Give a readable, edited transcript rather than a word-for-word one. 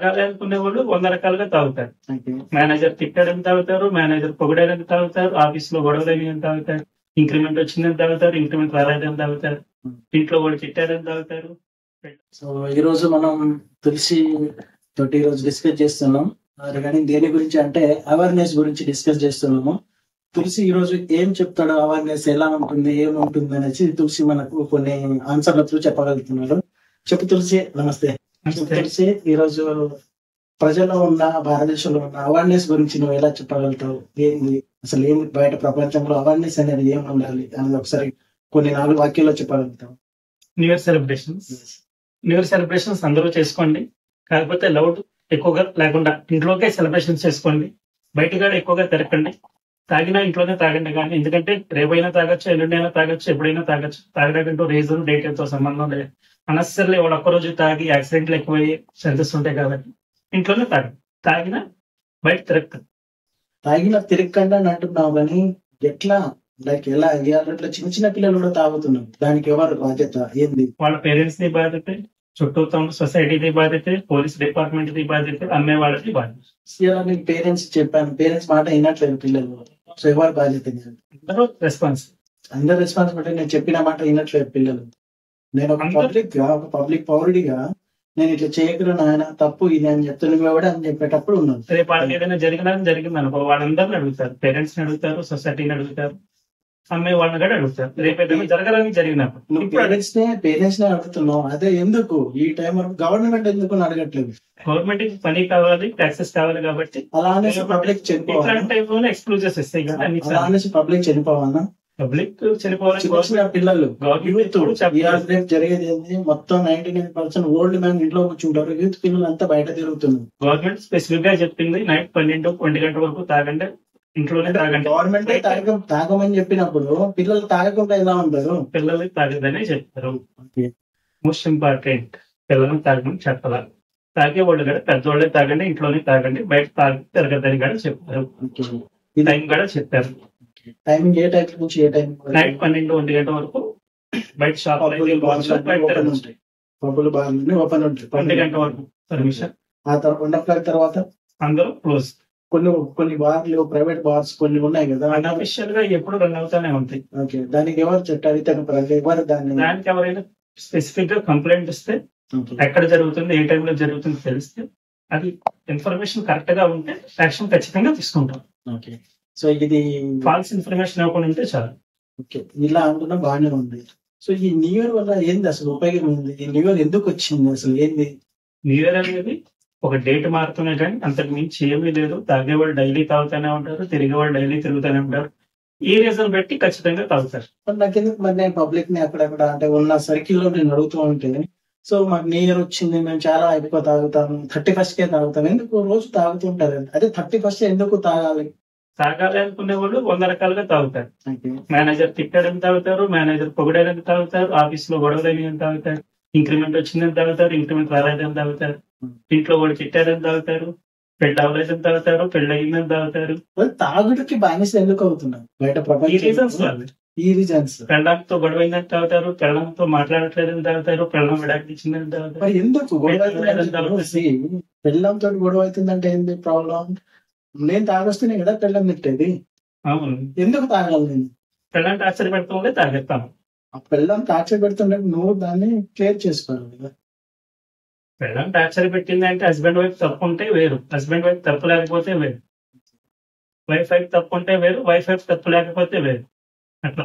తాగాలి అనుకునే వాళ్ళు 100 రకాలుగా తాగుతారు. ఓకే. మేనేజర్ తిట్టాడని తాగుతారు, మేనేజర్ పొగిడాడని తాగుతారు, ఆఫీస్‌లో గొడవలైనయని తాగుతారు, ఇంక్రిమెంట్ వచ్చిందని తాగుతారు, ఇంక్రిమెంట్ రాలేదని తాగుతారు, ఇంట్లో వాడు తిట్టాడని తాగుతారు. సో ఈరోజు మనం తులసి తోటి ఈరోజు డిస్కస్ చేస్తున్నాం. రిగార్డింగ్ దేని గురించి అంటే అవేర్నెస్ గురించి డిస్కస్ చేస్తున్నాము. తులసి ఈరోజు ఏం చెప్తాడు, అవేర్నెస్ ఎలా ఉంటుంది, ఏముంటుంది అనేసి తులసి మనకు కొన్ని ఆన్సర్లతో చెప్పగలుగుతున్నాడు. చెప్పు తులసి. నమస్తే. చెప్పు తులసి, ఈరోజు ప్రజల్లో ఉన్న భారతదేశంలో ఉన్న అవేర్నెస్ గురించి నువ్వు ఎలా చెప్పగలుగుతావు? ఏంది అసలు ఏంది బయట ప్రపంచంలో అవేర్నెస్ అనేది ఏం ఉండాలి అనేది ఒకసారి కొన్ని 4 వాక్యాల్లో చెప్పగలుగుతావు? న్యూ ఇయర్ సెలబ్రేషన్స్ అందరూ చేసుకోండి. కాకపోతే లౌడ్ ఎక్కువగా లేకుండా ఇంట్లోకే సెలబ్రేషన్స్ చేసుకోండి. బయటగా ఎక్కువగా తిరగండి. తాగినా ఇంట్లోనే తాగండి. కానీ ఎందుకంటే రేపైనా తాగొచ్చు, ఎల్లుండైనా తాగొచ్చు, ఎప్పుడైనా తాగొచ్చు. తాగడానికంటూ రీజన్ డేట్ ఎంతో సంబంధం లేదు. అనెసెసరీలీ వాడు ఒక్కరోజు తాగి యాక్సిడెంట్లు ఎక్కువయ్యే ఛాన్సెస్ ఉంటాయి కాబట్టి ఇంట్లోనే తాగండి. తాగినా బయట తిరగండి. తాగినా తిరగకండి అని అంటున్నావు, కానీ ఎట్లా లైక్ ఎలా ఇట్లా చిన్న చిన్న పిల్లలు కూడా తాగుతున్నారు, దానికి ఎవరు బాధ్యత? ఏంది? వాళ్ళ పేరెంట్స్ ది బాధ్యత, చుట్టూతో ఉన్న సొసైటీది బాధ్యత, పోలీస్ డిపార్ట్మెంట్ ది బాధ్యత, అమ్మే వాళ్ళది బాధ్యత. ఇలా నేను పేరెంట్స్ చెప్పాను, పేరెంట్స్ మాట వినట్లేదు పిల్లలు. సో ఎవరు బాధ్యత? అందరూ రెస్పాన్స్. అందరు రెస్పాన్సిబిలిటీ. నేను చెప్పిన మాట వినట్లేదు పిల్లలు. నేను ఒక పబ్లిక్ పౌరుడిగా నేను ఇట్లా చేయగలను, ఆయన తప్పు ఇది అని చెప్తే నువ్వు ఎవడే అని చెప్పేటప్పుడు ఉన్నాను. రేపు వాళ్ళకి ఏదైనా జరిగింది అనుకో, వాళ్ళందరిని అడుగుతారు. పేరెంట్స్ ని అడుగుతారు, సొసైటీని అడుగుతారు, అమ్మే వాళ్ళని కూడా అడుగుతారు. రేపు ఏదైనా జరగాలని జరిగినప్పుడు నువ్వు పేరెంట్స్ నే అడుగుతున్నావు. అదే ఎందుకు ఈ టైం వరకు గవర్నమెంట్ ఎందుకు అడగట్లేదు? గవర్నమెంట్ కి పని కావాలి, ట్యాక్సెస్ కావాలి కాబట్టి అలా అనేసి పబ్లిక్ చనిపోవాలి. ఎక్స్క్లూజెస్ ఇస్తాయి కదా. అలా అనేసి పబ్లిక్ చనిపోవాలన్నా? పబ్లిక్ చనిపోవాలి. పిల్లలు గవర్నమెంట్ జరిగేది ఏంది? మొత్తం 99% ఓల్డ్ మ్యాన్ ఇంట్లో కూర్చుంటారు, యూత్ పిల్లలు అంతా బయట తిరుగుతున్నారు. గవర్నమెంట్ స్పెసిఫిక్ గా చెప్పింది నైట్ 12-1 గంట వరకు తాగండి, ఇంట్లోనే తాగండి. గవర్నమెంట్ తాగమని చెప్పినప్పుడు పిల్లలు తాగకుండా ఎలా ఉంటారు? పిల్లలు తాగదని చెప్తారు. మోస్ట్ ఇంపార్టెంట్, పిల్లలు తాగమని చెప్పాలి. తాగే వాళ్ళు కూడా పెద్దవాళ్ళే తాగండి, ఇంట్లోనే తాగండి, బయట తిరగద్దని కూడా చెప్తారు. టైం కూడా చెప్పారు. టైమింగ్ ఏ టైం నుంచి ఏ టైం? నైట్ 12-1 గంట వరకు బయట షాప్ పబ్బులు బార్లు ఓపెన్ ఉంటాయి 1 గంట వరకు పర్మిషన్. ఆ తర్వాత తర్వాత అందరూ క్లోజ్. కొన్ని బార్లు, ప్రైవేట్ బార్స్ కొన్ని ఉన్నాయి కదా, అన్అఫిషియల్ గా ఎప్పుడు రన్ అవుతానే ఉంటాయి. ఓకే. దానికి ఎవరు చట్టాలు ఎవరు దానికి ఎవరైనా స్పెసిఫిక్ గా కంప్లైంట్ ఇస్తే, ఎక్కడ జరుగుతుంది, ఏ టైంలో జరుగుతుంది తెలిస్తే, అది ఇన్ఫర్మేషన్ కరెక్ట్ గా ఉంటే యాక్షన్ ఖచ్చితంగా తీసుకుంటాం. ఓకే. సో ఇది ఫాల్స్ ఇన్ఫర్మేషన్ ఇవ్వకుండా ఉంటే చాలు. ఓకే. ఇలా అనుకున్నా బాగానే ఉంది. సో ఈ న్యూ ఇయర్ వల్ల ఏంది అసలు ఉపయోగం ఉంది? ఈ న్యూ ఇయర్ ఎందుకు వచ్చింది అసలు? ఏంది న్యూ ఇయర్ అనేది? ఒక డేట్ మారుతూనే కానీ అంతకు మించి ఏమీ లేదు. తాగేవాళ్ళు డైలీ తాగుతూనే ఉంటారు, తిరిగేవాళ్ళు డైలీ తిరుగుతూనే ఉంటారు. ఈ రీజన్ బట్టి ఖచ్చితంగా తాగుతారు. నాకెందుకు మరి నేను పబ్లిక్ ని అక్కడక్కడ అంటే ఉన్న సర్కిల్లో నేను అడుగుతూ ఉంటే, సో మాకు న్యూ ఇయర్ వచ్చింది, మేము చాలా ఎక్కువ తాగుతాము, 31st కే తాగుతాం. ఎందుకు రోజు తాగుతుంటారు? అదే 31st ఎందుకు తాగాలి? తాగాలి అనుకునే వాళ్ళు 100 రకాలుగా తాగుతారు. మేనేజర్ తిట్టాడని తాగుతారు, మేనేజర్ పొగిడాడని తాగుతారు, ఆఫీస్ లో గొడవలైనని తాగుతారు, ఇంక్రిమెంట్ వచ్చిందని తాగుతారు, ఇంక్రిమెంట్ రాలేదని తాగుతారు, ఇంట్లో వాడు తిట్టాడని తాగుతారు, పెళ్లి అవ్వలేదని తాగుతారు, పెళ్లి అయిందని తాగుతారు. తాగుడికి బానిస ఎందుకు అవుతున్నారు బయట ప్రపంచం? ఈ రీజన్స్. పెళ్ళంతో గొడవైందని తాగుతారు, పెళ్ళంతో మాట్లాడట్లేదని తాగుతారు, పెళ్ళం విడాకులు ఇచ్చిందని తాగుతారు. ఎందుకు పెళ్ళంతో గొడవ అవుతుందంటే ఏంది ప్రాబ్లం? నేను తాగొస్తేనే కదా పెళ్ళం తిట్టేది. అవును. ఎందుకు తాగాలి నేను? పెళ్ళం టార్చర్ పెడుతుంటే తాగేస్తాను. ఆ పెళ్ళం టార్చర్ పెడుతుంటే నువ్వు దాన్ని క్లియర్ చేసుకోవాలి కదా. పెళ్ళం టార్చర్ పెట్టింది అంటే హస్బెండ్ వైఫ్ తప్పు ఉంటే వేరు, హస్బెండ్ వైఫ్ తప్పు లేకపోతే వేరు, వైఫ్ వైఫ్ తప్పు ఉంటే వేరు, వైఫ్ వైఫ్ తప్పు లేకపోతే వేరు. అట్లా.